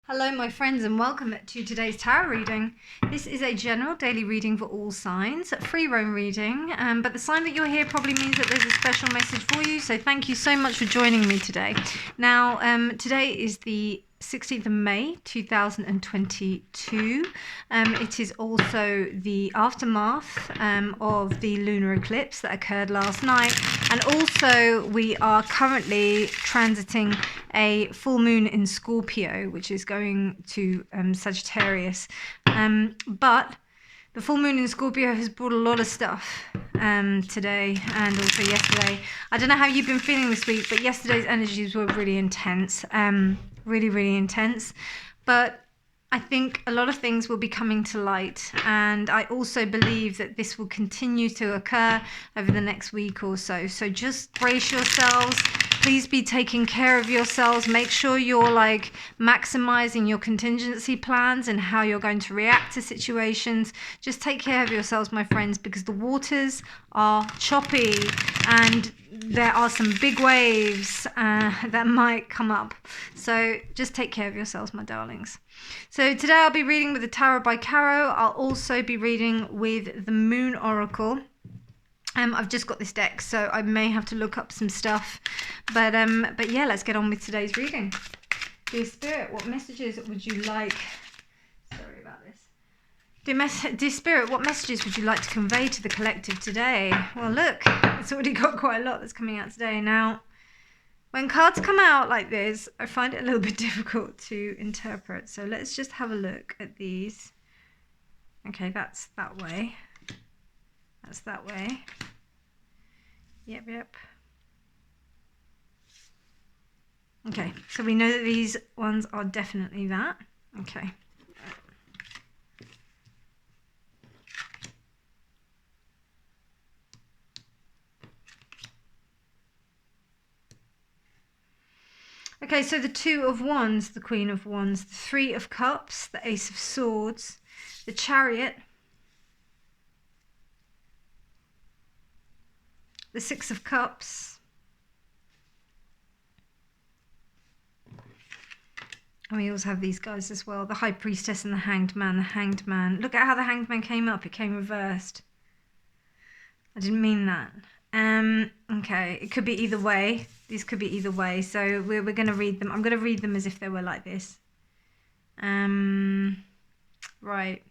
Hello my friends and welcome to today's tarot reading. This is a general daily reading for all signs, free roam reading, but the sign that you're here probably means that there's a special message for you, so thank you so much for joining me today. Now, today is the 16th of May 2022. It is also the aftermath of the lunar eclipse that occurred last night, and also we are currently transiting a full moon in Scorpio, which is going to Sagittarius. But the full moon in Scorpio has brought a lot of stuff today and also yesterday. I don't know how you've been feeling this week, but yesterday's energies were really intense, really intense. But I think a lot of things will be coming to light, and I also believe that this will continue to occur over the next week or so. So just brace yourselves. Please be taking care of yourselves. Make sure you're maximizing your contingency plans and how you're going to react to situations. Just take care of yourselves, my friends, because the waters are choppy and there are some big waves that might come up. So just take care of yourselves, my darlings. So today I'll be reading with the Tarot by Caro. I'll also be reading with the Moon Oracle. I've just got this deck, so I may have to look up some stuff. But yeah, let's get on with today's reading. Dear Spirit, what messages would you like... Sorry about this. Dear Spirit, what messages would you like to convey to the collective today? Well, look, it's already got quite a lot that's coming out today. Now, when cards come out like this, I find it a little bit difficult to interpret. So let's just have a look at these. Okay, that's that way. That's that way. Yep. Okay, so we know that these ones are definitely that. Okay. Okay, so the Two of Wands, the Queen of Wands, the Three of Cups, the Ace of Swords, the Chariot, the Six of Cups, and we also have these guys as well, the High Priestess and the Hanged Man. The Hanged Man. Look at how the Hanged Man came up. It came reversed. I didn't mean that. Okay, it could be either way. These could be either way. So we're going to read them. I'm going to read them as if they were like this. Right.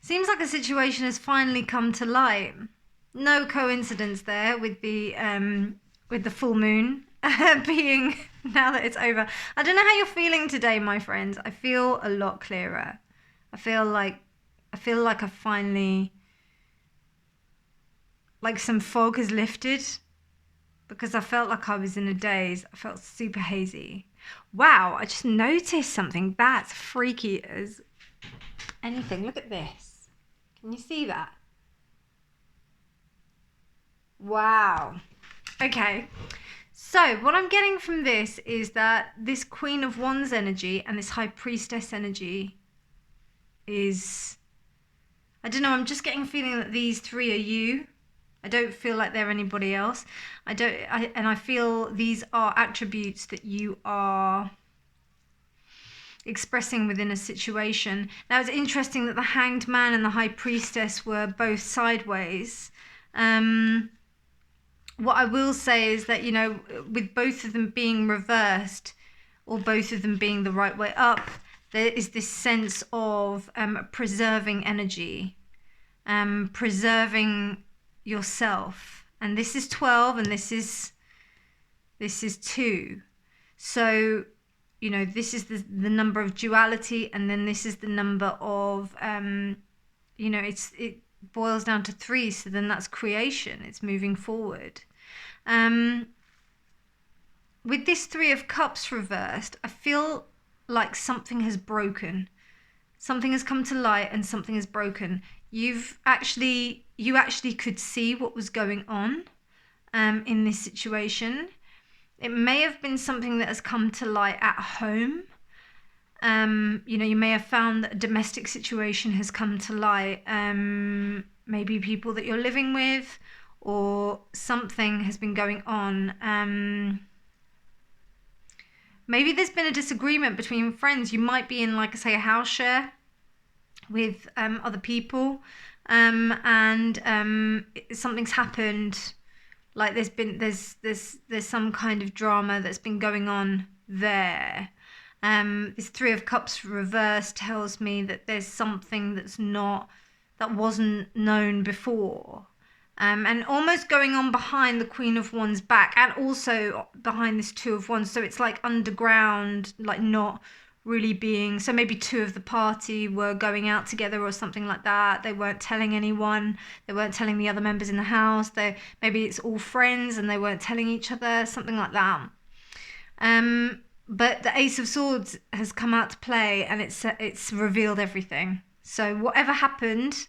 Seems like a situation has finally come to light. No coincidence there with the full moon being now that it's over. I don't know how you're feeling today, my friends. I feel a lot clearer. I feel like I finally, like some fog has lifted, because I felt like I was in a daze. I felt super hazy. Wow, I just noticed something that's freaky as anything. Look at this. Can you see that? Wow. Okay. So what I'm getting from this is that this Queen of Wands energy and this High Priestess energy is... I don't know, I'm just getting a feeling that these three are you. I don't feel like they're anybody else. And I feel these are attributes that you are expressing within a situation. Now, it's interesting that the Hanged Man and the High Priestess were both sideways. What I will say is that, you know, with both of them being reversed, or both of them being the right way up, there is this sense of preserving energy, preserving yourself. And this is 12 and this is 2. So, you know, this is the number of duality, and then this is the number of, you know, it boils down to 3. So then that's creation. It's moving forward. With this 3 of Cups reversed, I feel like something has broken. Something has come to light and something has broken. You actually could see what was going on in this situation. It may have been something that has come to light at home. You may have found that a domestic situation has come to light. Maybe people that you're living with, or something has been going on. Maybe there's been a disagreement between friends. You might be in, like I say, a house share with other people, and something's happened. Like there's some kind of drama that's been going on there. This Three of Cups reversed tells me that there's something that wasn't known before. And almost going on behind the Queen of Wands back, and also behind this Two of Wands. So it's like underground, like not really being. So maybe two of the party were going out together or something like that. They weren't telling anyone. They weren't telling the other members in the house. Maybe it's all friends and they weren't telling each other, something like that. But the Ace of Swords has come out to play, and it's revealed everything. So whatever happened,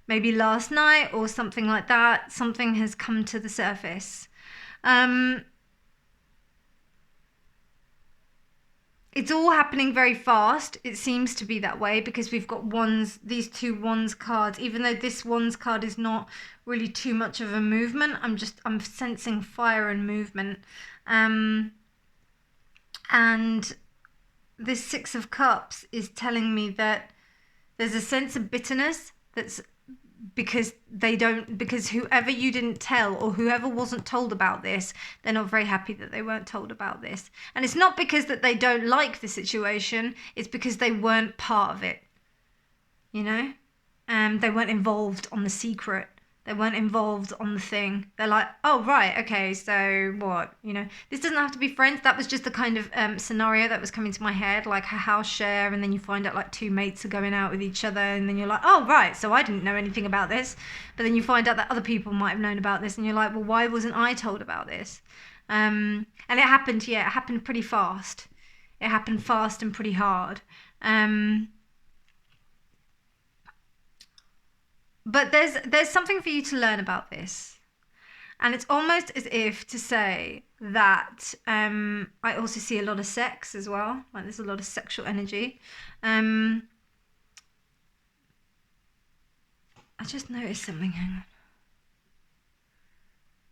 maybe last night or something like that, something has come to the surface. It's all happening very fast. It seems to be that way because we've got wands, these two wands cards. Even though this wands card is not really too much of a movement, I'm sensing fire and movement. And this Six of Cups is telling me that there's a sense of bitterness that's because whoever you didn't tell, or whoever wasn't told about this, they're not very happy that they weren't told about this. And it's not because that they don't like the situation, it's because they weren't part of it. They weren't involved on the secret. They weren't involved on the thing. They're like, oh, right, okay, so what? This doesn't have to be friends. That was just the kind of scenario that was coming to my head, like a house share, and then you find out like two mates are going out with each other, and then you're like, oh, right, so I didn't know anything about this. But then you find out that other people might have known about this, and you're like, well, why wasn't I told about this? And it happened pretty fast. It happened fast and pretty hard. But there's something for you to learn about this. And it's almost as if to say that I also see a lot of sex as well. Like there's a lot of sexual energy. I just noticed something. Hang on.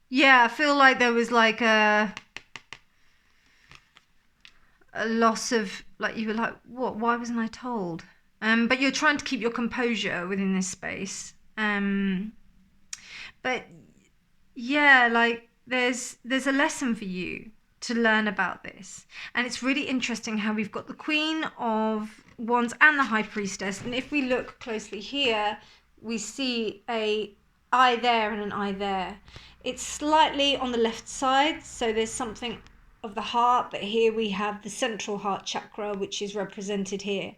Yeah, I feel like there was like a loss of, like you were like, what? Why wasn't I told? But you're trying to keep your composure within this space. But yeah, like there's a lesson for you to learn about this. And it's really interesting how we've got the Queen of Wands and the High Priestess. And if we look closely here, we see a eye there and an eye there. It's slightly on the left side, so there's something of the heart, but here we have the central heart chakra, which is represented here.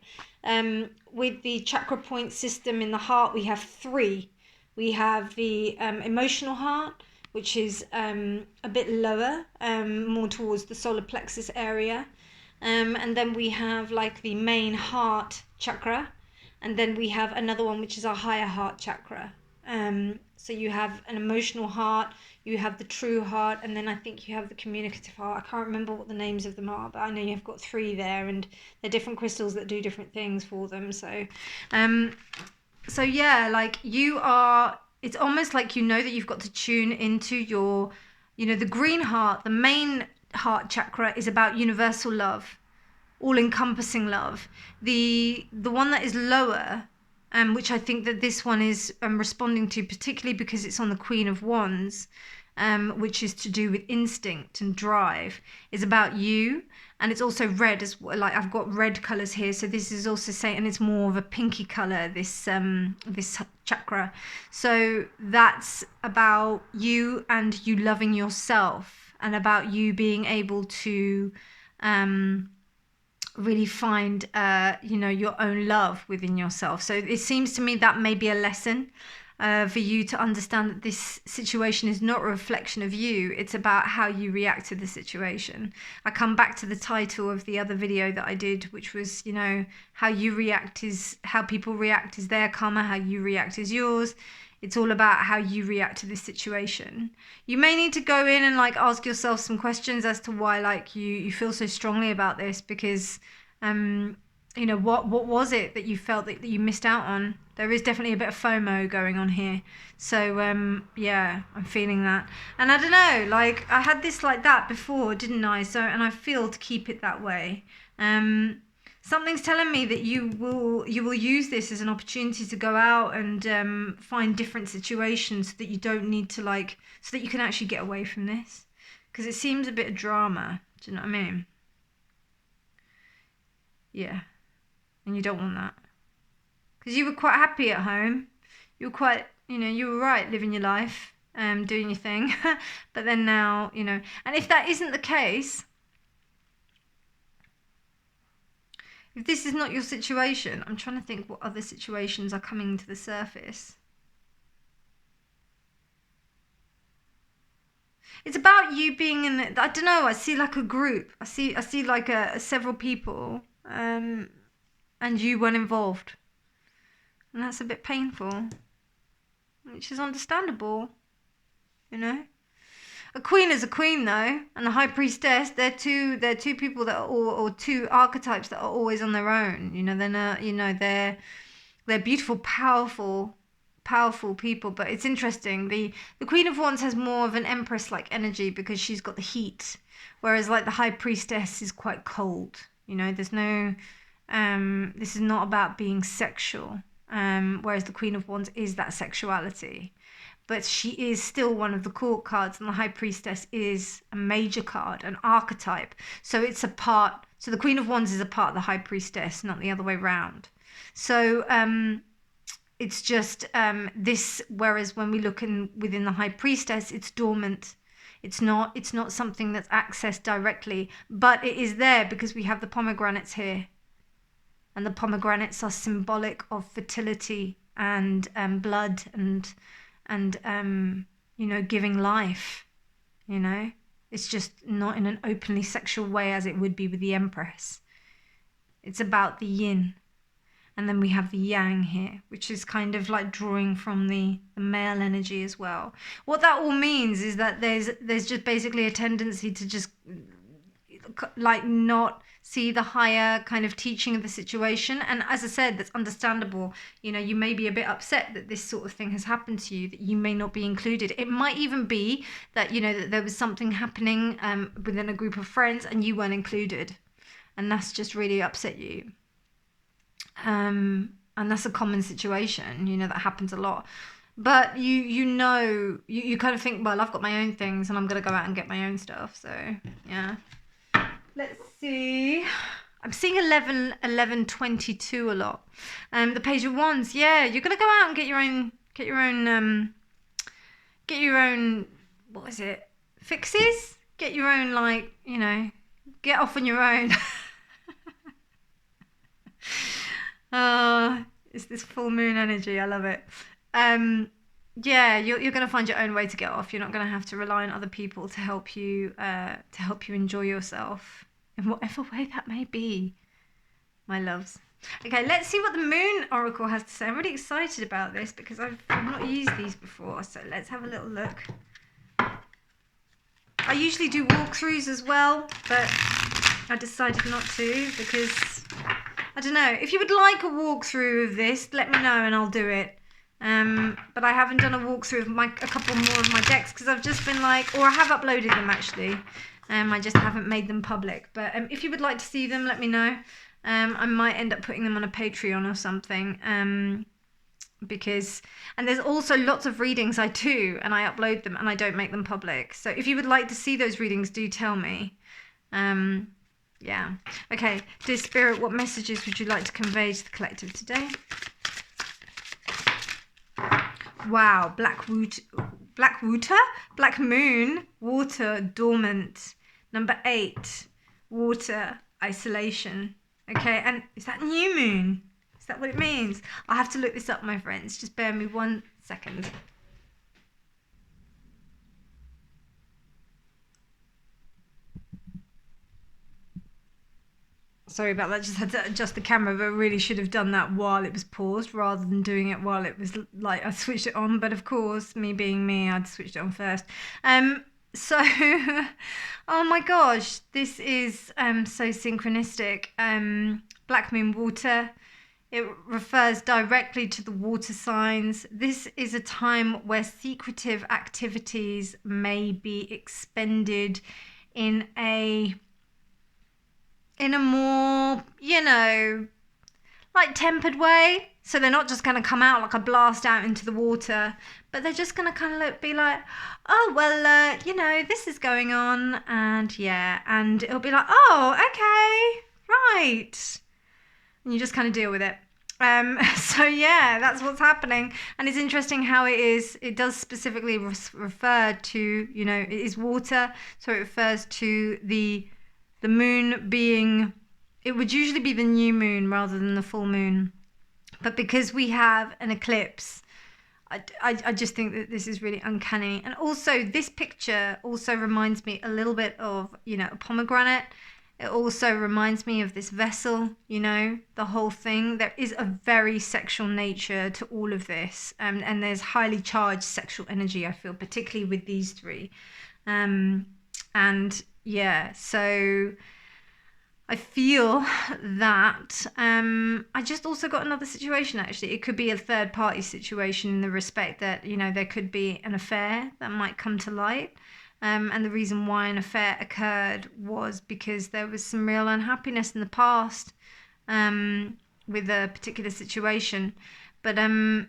With the chakra point system in the heart, we have three. We have the emotional heart, which is a bit lower, more towards the solar plexus area. And then we have like the main heart chakra. And then we have another one, which is our higher heart chakra. So you have an emotional heart, you have the true heart, and then I think you have the communicative heart. I can't remember what the names of them are, but I know you've got three there, and they're different crystals that do different things for them. So yeah, like it's almost like that you've got to tune into your, the green heart, the main heart chakra is about universal love, all-encompassing love. The one that is lower, which I think that this one is responding to, particularly because it's on the Queen of Wands, which is to do with instinct and drive, is about you. And it's also red as well. Like I've got red colours here, so this is also saying, and it's more of a pinky colour, this chakra. So that's about you and you loving yourself, and about you being able to really find your own love within yourself. So it seems to me that may be a lesson for you to understand that this situation is not a reflection of you. It's about how you react to the situation. I come back to the title of the other video that I did, which was, how you react is how people react is their karma, how you react is yours. It's all about how you react to this situation. You may need to go in and like ask yourself some questions as to why like you feel so strongly about this, because you know, what was it that you felt that you missed out on? There is definitely a bit of FOMO going on here. So yeah, I'm feeling that. And I don't know, like I had this like that before, didn't I? So, and I feel to keep it that way. Something's telling me that you will use this as an opportunity to go out and find different situations so that you don't need to like, so that you can actually get away from this. Because it seems a bit of drama. Do you know what I mean? Yeah. And you don't want that. Because you were quite happy at home. You were quite, you know, you were right living your life, doing your thing. But then now, you know, and if that isn't the case, if this is not your situation, I'm trying to think what other situations are coming to the surface. It's about you being in the, I don't know, I see like a group. I see like several people, and you weren't involved. And that's a bit painful, which is understandable, you know. A queen is a queen though, and the high priestess, they're two people that are or two archetypes that are always on their own. You know, they're not, you know, they're beautiful, powerful people. But it's interesting. The Queen of Wands has more of an empress like energy because she's got the heat, whereas like the high priestess is quite cold. You know, there's no this is not about being sexual. Whereas the Queen of Wands is that sexuality. But she is still one of the court cards, and the High Priestess is a major card, an archetype. So it's a part, so the Queen of Wands is a part of the High Priestess, not the other way round. So it's just this, whereas when we look within the High Priestess, it's dormant. It's not something that's accessed directly, but it is there because we have the pomegranates here. And the pomegranates are symbolic of fertility and blood and you know, giving life. You know, it's just not in an openly sexual way as it would be with the Empress. It's about the yin, and then we have the yang here, which is kind of like drawing from the male energy as well. What that all means is that there's just basically a tendency to just like not see the higher kind of teaching of the situation. And as I said, that's understandable. You know, you may be a bit upset that this sort of thing has happened to you, that you may not be included. It might even be that, you know, that there was something happening within a group of friends and you weren't included, and that's just really upset you. And that's a common situation, you know, that happens a lot. But you know, you kind of think, well, I've got my own things and I'm going to go out and get my own stuff. So yeah. Let's see. I'm seeing 11, 22 a lot. The Page of Wands. Yeah, you're gonna go out and get your own. What is it? Fixes. Get your own, like, you know, get off on your own. It's this full moon energy. I love it. Yeah, you're gonna find your own way to get off. You're not gonna have to rely on other people to help you enjoy yourself in whatever way that may be, my loves. Okay, let's see what the Moon Oracle has to say. I'm really excited about this because I've not used these before, so let's have a little look. I usually do walkthroughs as well, but I decided not to because I don't know. If you would like a walkthrough of this, let me know and I'll do it. But I haven't done a walkthrough of a couple more of my decks because I've just been like, or I have uploaded them actually. I just haven't made them public. But if you would like to see them, let me know. I might end up putting them on a Patreon or something. And there's also lots of readings I do, and I upload them and I don't make them public. So if you would like to see those readings, do tell me. Yeah. Okay, dear Spirit, what messages would you like to convey to the collective today? Wow, Black Moon, water, dormant. Number 8, water, isolation. Okay, and is that new moon? Is that what it means? I'll have to look this up, my friends. Just bear me 1 second. Sorry about that, just had to adjust the camera, but I really should have done that while it was paused rather than doing it while it was like I switched it on. But of course, me being me, I'd switched it on first. So, oh my gosh, this is so synchronistic. Black moon water. It refers directly to the water signs. This is a time where secretive activities may be expended in a more, like tempered way. So they're not just going to come out like a blast out into the water, but they're just going to kind of be like, oh, well, this is going on. And yeah, and it'll be like, oh, okay, right. And you just kind of deal with it. So yeah, that's what's happening. And it's interesting how it does specifically refer to, it is water. So it refers to the moon being, it would usually be the new moon rather than the full moon. But because we have an eclipse, I just think that this is really uncanny. And also this picture also reminds me a little bit of, a pomegranate. It also reminds me of this vessel, the whole thing. There is a very sexual nature to all of this. And there's highly charged sexual energy, I feel, particularly with these three. And yeah, so I feel that I just also got another situation, actually. It could be a third party situation in the respect that, there could be an affair that might come to light. And the reason why an affair occurred was because there was some real unhappiness in the past with a particular situation. But I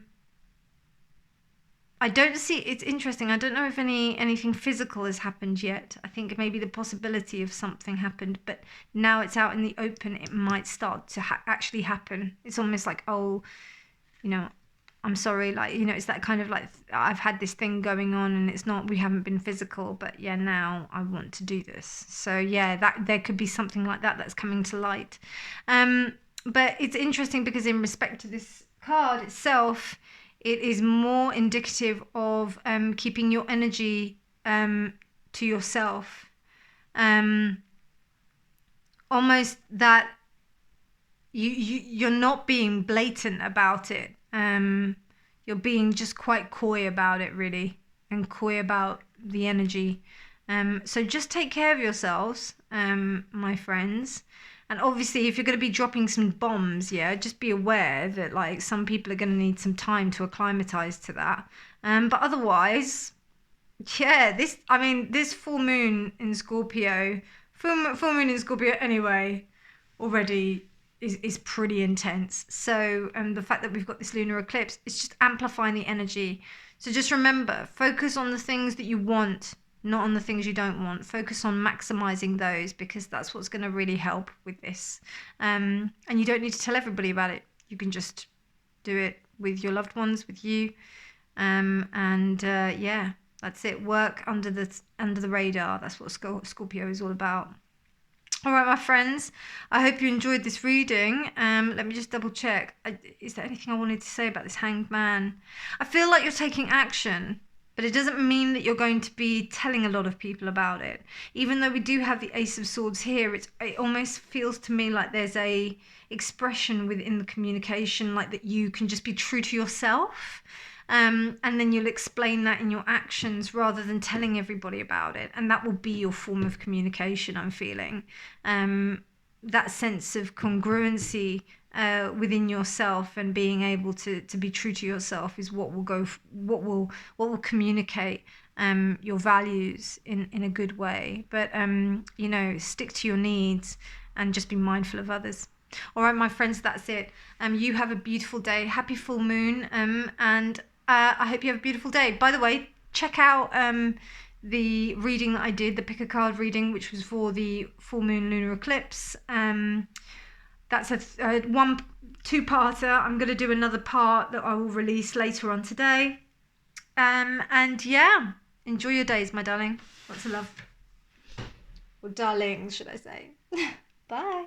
don't see, it's interesting. I don't know if anything physical has happened yet. I think maybe the possibility of something happened, but now it's out in the open, it might start to actually happen. It's almost like, oh, I'm sorry, like, it's that kind of like, I've had this thing going on and it's not, we haven't been physical, but yeah, now I want to do this. So yeah, that there could be something like that that's coming to light. But it's interesting because in respect to this card itself, it is more indicative of keeping your energy to yourself. Almost that you're not being blatant about it. You're being just quite coy about it, really, and coy about the energy. So just take care of yourselves, my friends. And obviously, if you're going to be dropping some bombs, just be aware that like some people are going to need some time to acclimatize to that. But otherwise, this full moon in Scorpio, full moon in Scorpio anyway, already is pretty intense. So the fact that we've got this lunar eclipse, it's just amplifying the energy. So just remember, focus on the things that you want, not on the things you don't want. Focus on maximizing those, because that's what's going to really help with this. And you don't need to tell everybody about it. You can just do it with your loved ones, with you. That's it. Work under the radar. That's what Scorpio is all about. All right, my friends, I hope you enjoyed this reading. Let me just double check. Is there anything I wanted to say about this Hanged Man? I feel like you're taking action, but it doesn't mean that you're going to be telling a lot of people about it. Even though we do have the Ace of Swords here, it almost feels to me like there's a expression within the communication, like that you can just be true to yourself. And then you'll explain that in your actions rather than telling everybody about it. And that will be your form of communication, I'm feeling. That sense of congruency within yourself and being able to be true to yourself is what will communicate your values in a good way. But, stick to your needs and just be mindful of others. All right, my friends, that's it. You have a beautiful day. Happy full moon. And I hope you have a beautiful day. By the way, check out the reading that I did, the pick a card reading, which was for the full moon lunar eclipse. That's a two-parter. I'm going to do another part that I will release later on today. Enjoy your days, my darling. Lots of love. Or darlings, should I say. Bye.